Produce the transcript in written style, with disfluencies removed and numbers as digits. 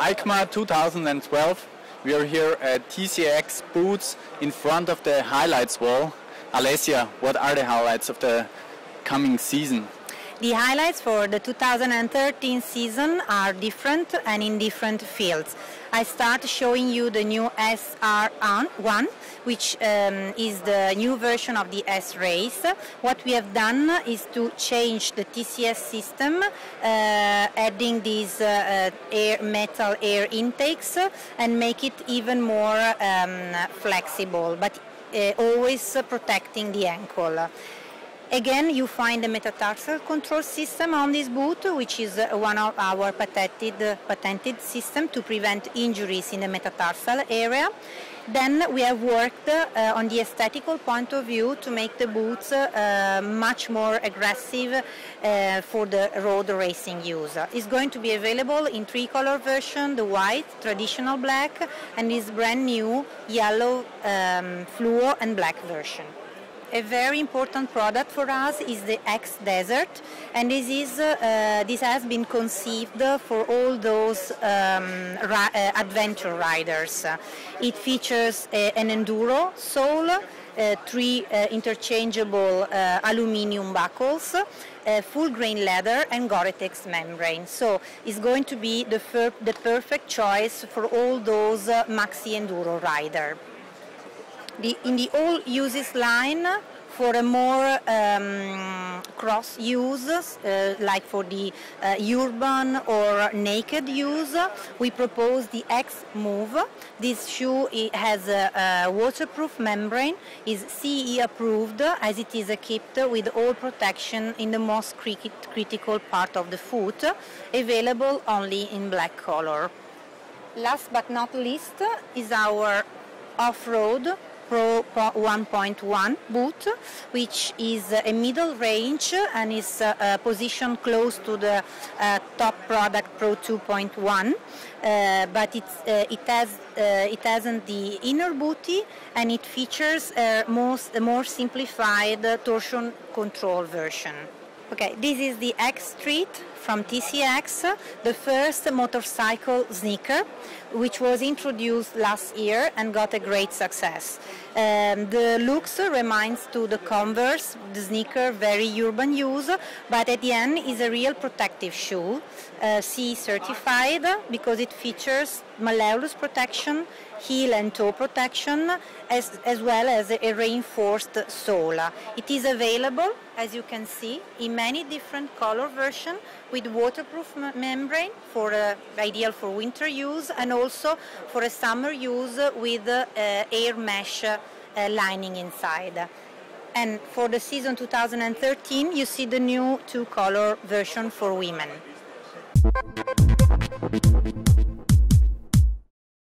EICMA 2012. We are here at TCX booths in front of the highlights wall. Alessia, what are the highlights of the coming season? The highlights for the 2013 season are different and in different fields. I start showing you the new SR1, which is the new version of the S-Race. What we have done is to change the TCS system, adding these metal air intakes and make it even more flexible, but always protecting the ankle. Again, you find the metatarsal control system on this boot, which is one of our patented system to prevent injuries in the metatarsal area. Then we have worked on the aesthetical point of view to make the boots much more aggressive for the road racing use. It's going to be available in 3-color version: the white, traditional black, and this brand new yellow, fluo and black version. A very important product for us is the X Desert, and this has been conceived for all those adventure riders. It features an enduro sole, 3 interchangeable aluminium buckles, full grain leather and Gore-Tex membrane. So it's going to be the perfect choice for all those maxi enduro rider. In the all uses line, for a more cross use, like for the urban or naked use, we propose the X Move. This shoe has a waterproof membrane, is CE approved, as it is equipped with all protection in the most critical part of the foot, available only in black color. Last but not least is our off-road Pro 1.1 boot, which is a middle range and is positioned close to the top product Pro 2.1, but it hasn't the inner booty, and it features a more simplified torsion control version. Okay, this is the X Street from TCX, the first motorcycle sneaker, which was introduced last year and got a great success. The looks reminds to the Converse, the sneaker, very urban use, but at the end is a real protective shoe, CE certified, because it features malleolus protection, heel and toe protection, as well as a reinforced sole. It is available, as you can see, in many different color versions, with waterproof membrane, ideal for winter use, and also for a summer use with air mesh lining inside. And for the season 2013, you see the new 2-color version for women.